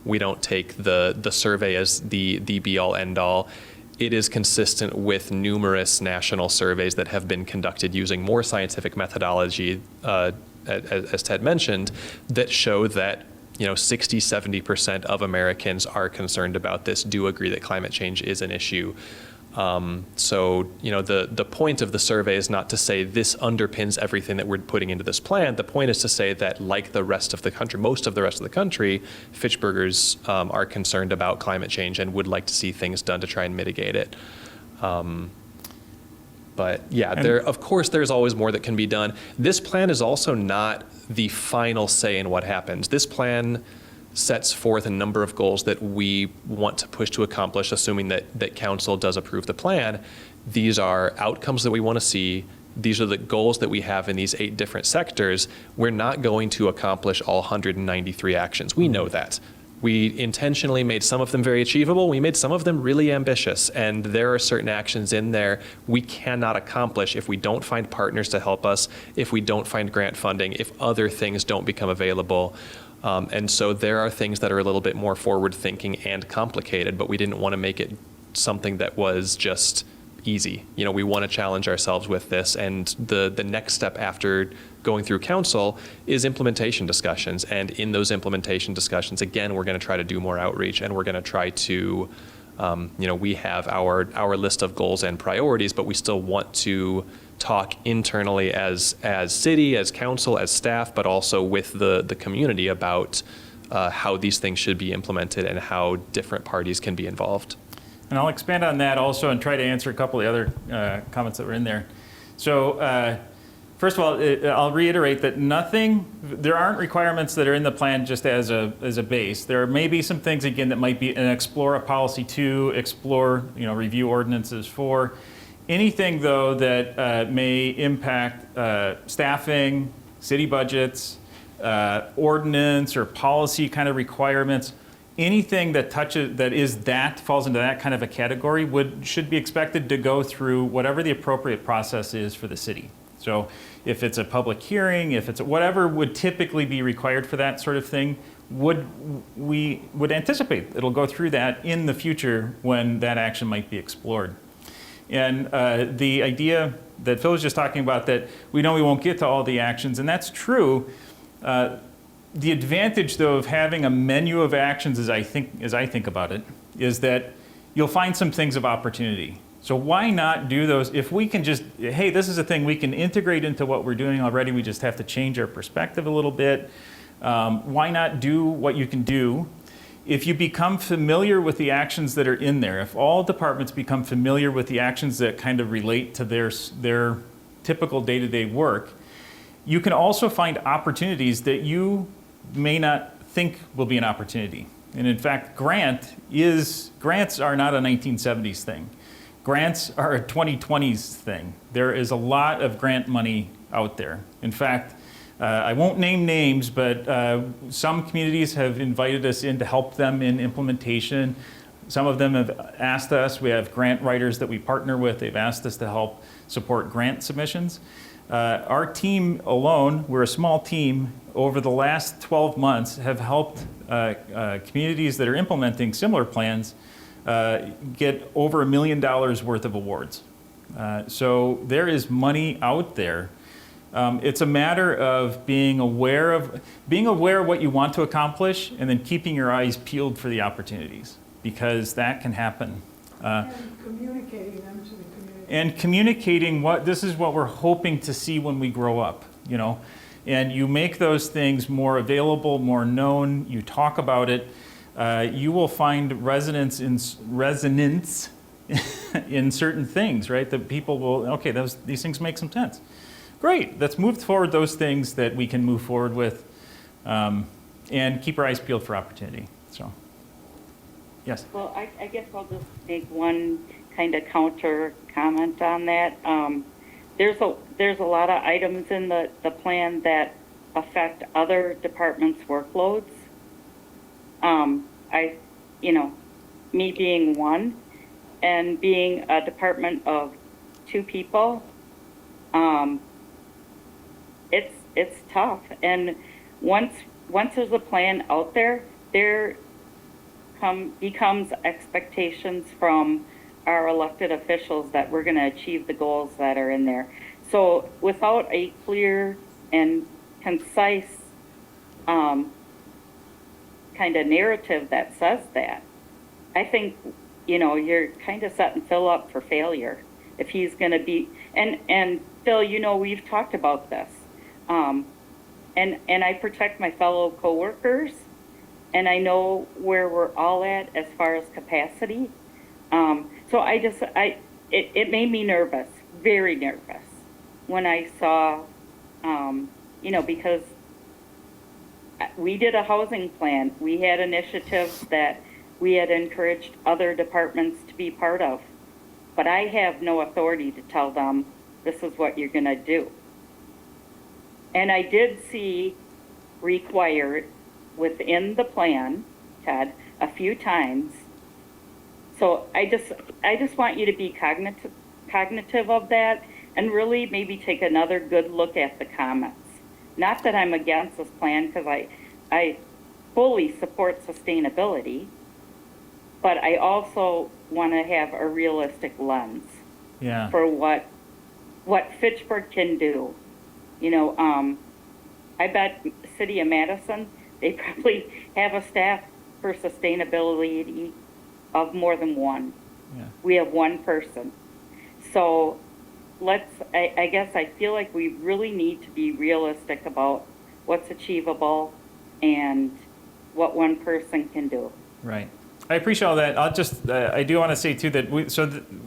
We don't take the survey as the be-all, end-all. It is consistent with numerous national surveys that have been conducted using more scientific methodology, as Ted mentioned, that show that 60-70% of Americans are concerned about this, do agree that climate change is an issue. So, the point of the survey is not to say this underpins everything that we're putting into this plan. The point is to say that, like the rest of the country, most of the rest of the country, Fitchburgers are concerned about climate change and would like to see things done to try and mitigate it. But yeah, of course, there's always more that can be done. This plan is also not the final say in what happens. This plan sets forth a number of goals that we want to push to accomplish, assuming that council does approve the plan. These are outcomes that we want to see. These are the goals that we have in these 8 different sectors. We're not going to accomplish all 193 actions. We know that. We intentionally made some of them very achievable. We made some of them really ambitious. And there are certain actions in there we cannot accomplish if we don't find partners to help us, if we don't find grant funding, if other things don't become available. And so there are things that are a little bit more forward-thinking and complicated, but we didn't want to make it something that was just easy. We want to challenge ourselves with this, and the next step after going through council is implementation discussions. And in those implementation discussions, again, we're going to try to do more outreach, and we're going to try to, we have our list of goals and priorities, but we still want to talk internally as city, as council, as staff, but also with the community about how these things should be implemented and how different parties can be involved. And I'll expand on that also and try to answer a couple of the other comments that were in there. So first of all, I'll reiterate that there aren't requirements that are in the plan just as a base. There may be some things, again, that might be an explore a policy to, explore, review ordinances for. Anything, though, that may impact staffing, city budgets, ordinance or policy kind of requirements, anything that falls into that kind of a category should be expected to go through whatever the appropriate process is for the city. So if it's a public hearing, if it's whatever would typically be required for that sort of thing, we would anticipate it'll go through that in the future when that action might be explored. And the idea that Phil was just talking about, that we know we won't get to all the actions, and that's true. The advantage, though, of having a menu of actions, as I think about it, is that you'll find some things of opportunity. So why not do those? If we can just, hey, this is a thing we can integrate into what we're doing already. We just have to change our perspective a little bit. Why not do what you can do? If you become familiar with the actions that are in there, if all departments become familiar with the actions that kind of relate to their typical day-to-day work, you can also find opportunities that you may not think will be an opportunity. And in fact, grants are not a 1970s thing. Grants are a 2020s thing. There is a lot of grant money out there. In fact, I won't name names, but some communities have invited us in to help them in implementation. Some of them have asked us. We have grant writers that we partner with. They've asked us to help support grant submissions. Our team alone, we're a small team, over the last 12 months have helped communities that are implementing similar plans get over $1 million worth of awards. So there is money out there. It's a matter of being aware of what you want to accomplish and then keeping your eyes peeled for the opportunities, because that can happen. And communicating them to the community. And communicating this is what we're hoping to see when we grow up, you know. And you make those things more available, more known, you talk about it, you will find resonance in certain things, right? That people will, okay, these things make some sense. Great, let's move forward those things that we can move forward with, and keep our eyes peeled for opportunity. So, yes. Well, I guess I'll just make one kind of counter comment on that. There's a lot of items in the plan that affect other departments' workloads. Me being one, and being a department of 2 people, it's tough. And once there's a plan out there, becomes expectations from our elected officials that we're going to achieve the goals that are in there. So without a clear and concise kind of narrative that says that, I think, you're kind of setting Phil up for failure if he's going to be, and Phil, we've talked about this. And I protect my fellow coworkers, and I know where we're all at as far as capacity. So it made me nervous, very nervous, when I saw, because we did a housing plan. We had initiatives that we had encouraged other departments to be part of, but I have no authority to tell them this is what you're going to do. And I did see required within the plan, Ted, a few times. So I just want you to be cognitive of that, and really maybe take another good look at the comments. Not that I'm against this plan, because I fully support sustainability, but I also want to have a realistic lens for what Fitchburg can do. I bet City of Madison, they probably have a staff for sustainability of more than one. Yeah. We have one person. So I guess I feel like we really need to be realistic about what's achievable and what one person can do. Right. I appreciate all that. I do want to say too that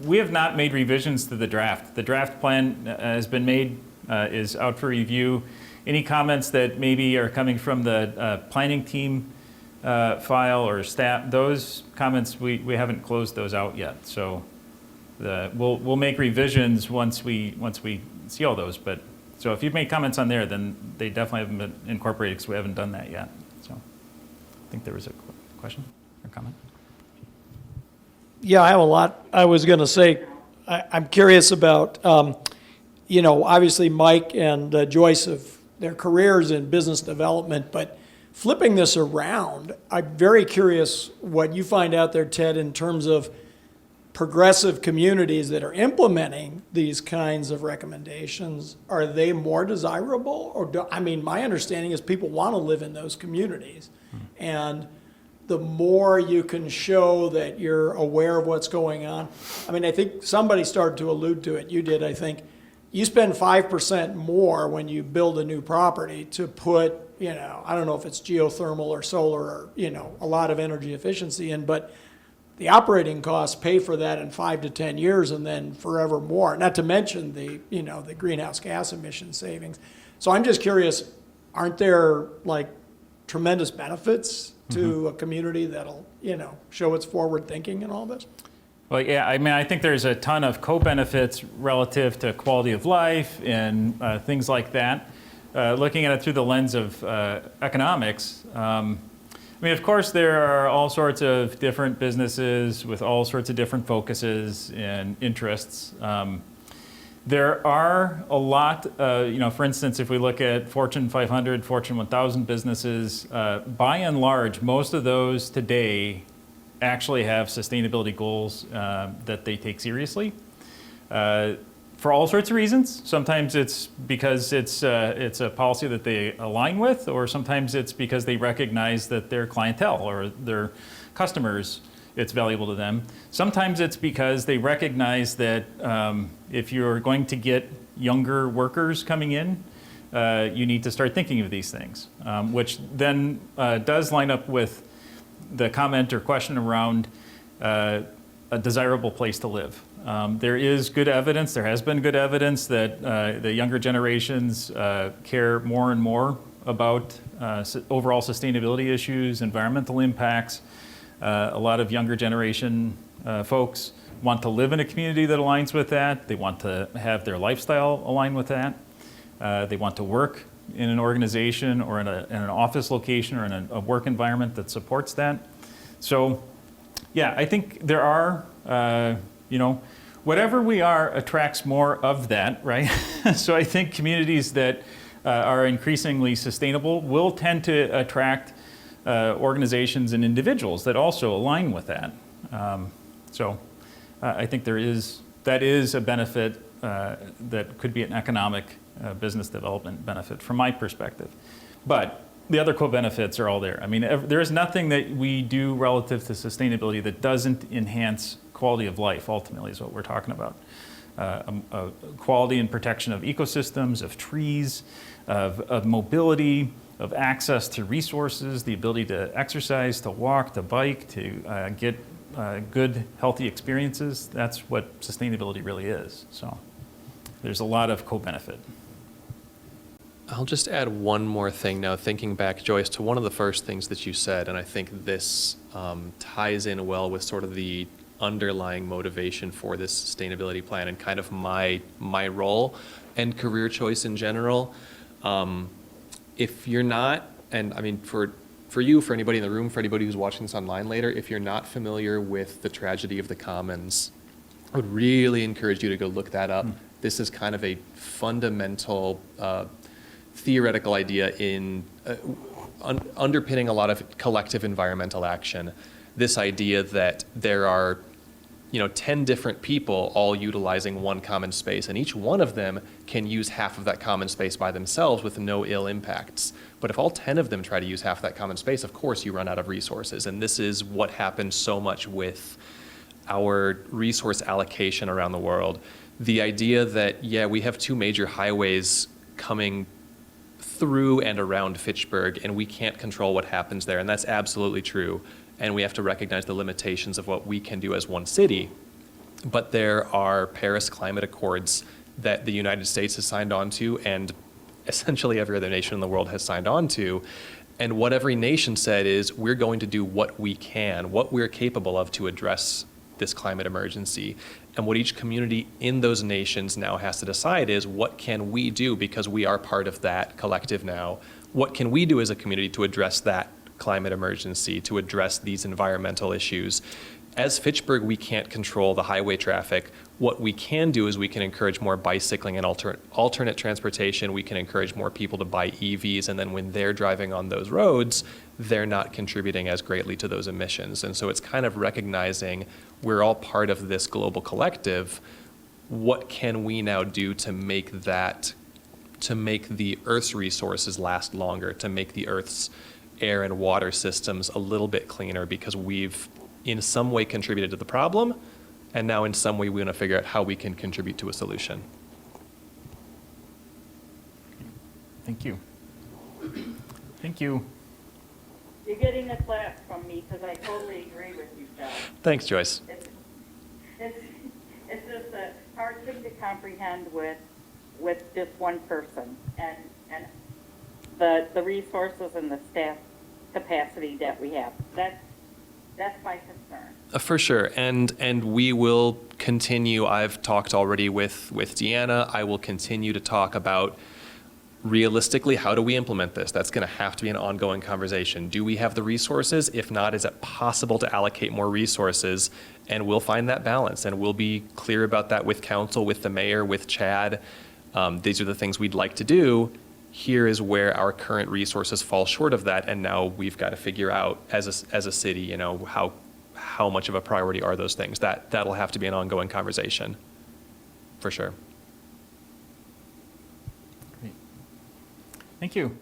we have not made revisions to the draft. The draft plan has been made, is out for review. Any comments that maybe are coming from the planning team file or staff, those comments, we haven't closed those out yet. So we'll make revisions once we see all those. But so if you've made comments on there, then they definitely haven't been incorporated because we haven't done that yet. So I think there was a question or comment. Yeah, I have a lot I was going to say. I'm curious about, obviously Mike and Joyce have their careers in business development, but flipping this around, I'm very curious what you find out there, Ted, in terms of progressive communities that are implementing these kinds of recommendations, are they more desirable? Or my understanding is people want to live in those communities. And the more you can show that you're aware of what's going on. I think somebody started to allude to it. You did, I think. You spend 5% more when you build a new property to put, I don't know if it's geothermal or solar or, a lot of energy efficiency in, but the operating costs pay for that in 5 to 10 years and then forever more, not to mention the greenhouse gas emission savings. So I'm just curious, aren't there tremendous benefits to a community that'll, show its forward thinking in all this? Well, yeah, I think there's a ton of co-benefits relative to quality of life and things like that. Looking at it through the lens of economics, of course, there are all sorts of different businesses with all sorts of different focuses and interests. There are a lot, for instance, if we look at Fortune 500, Fortune 1000 businesses, by and large, most of those today actually have sustainability goals that they take seriously for all sorts of reasons. Sometimes it's because it's a policy that they align with, or sometimes it's because they recognize that their clientele or their customers, it's valuable to them. Sometimes it's because they recognize that if you're going to get younger workers coming in, you need to start thinking of these things, which then does line up with the comment or question around a desirable place to live. There is good evidence, there has been good evidence that the younger generations care more and more about overall sustainability issues, environmental impacts. A lot of younger generation folks want to live in a community that aligns with that. They want to have their lifestyle align with that. They want to work in an organization or in an office location or in a work environment that supports that. So, yeah, I think there are, whatever we are attracts more of that, right? So I think communities that are increasingly sustainable will tend to attract organizations and individuals that also align with that. I think that is a benefit that could be an economic business development benefit from my perspective. But the other co-benefits are all there. There is nothing that we do relative to sustainability that doesn't enhance quality of life, ultimately, is what we're talking about. Quality and protection of ecosystems, of trees, of mobility, of access to resources, the ability to exercise, to walk, to bike, to get good, healthy experiences. That's what sustainability really is. So there's a lot of co-benefit. I'll just add one more thing now, thinking back, Joyce, to one of the first things that you said, and I think this ties in well with sort of the underlying motivation for this sustainability plan and kind of my role and career choice in general. If you're not, and for you, for anybody in the room, for anybody who's watching this online later, if you're not familiar with the tragedy of the commons, I would really encourage you to go look that up. This is kind of a fundamental theoretical idea in underpinning a lot of collective environmental action. This idea that there are 10 different people all utilizing one common space, and each one of them can use half of that common space by themselves with no ill impacts. But if all 10 of them try to use half of that common space, of course you run out of resources. And this is what happens so much with our resource allocation around the world. The idea that, we have two major highways coming through and around Fitchburg, and we can't control what happens there, and that's absolutely true. And we have to recognize the limitations of what we can do as one city. But there are Paris Climate Accords that the United States has signed on to, and essentially every other nation in the world has signed on to. And what every nation said is, we're going to do what we can, what we're capable of to address this climate emergency. And what each community in those nations now has to decide is, what can we do, because we are part of that collective now? What can we do as a community to address that climate emergency, to address these environmental issues? as Fitchburg, we can't control the highway traffic. What we can do is we can encourage more bicycling and alternate transportation. We can encourage more people to buy EVs, and then when they're driving on those roads, they're not contributing as greatly to those emissions. And so it's kind of recognizing we're all part of this global collective. What can we now do to make the Earth's resources last longer, to make the Earth's air and water systems a little bit cleaner, because we've in some way contributed to the problem, and now in some way we want to figure out how we can contribute to a solution. Thank you. Thank you. You're getting a clap from me because I totally agree with you, John. Thanks, Joyce. It's just a hard thing to comprehend with just one person and the resources and the staff capacity that we have. That's my concern. For sure, and we will continue. I've talked already with Deanna. I will continue to talk about realistically, how do we implement this? That's going to have to be an ongoing conversation. Do we have the resources? If not, is it possible to allocate more resources? And we'll find that balance, and we'll be clear about that with council, with the mayor, with Chad. These are the things we'd like to do. Here is where our current resources fall short of that, and now we've got to figure out as a city, you know, how much of a priority are those things. That'll have to be an ongoing conversation, for sure. Great. Thank you.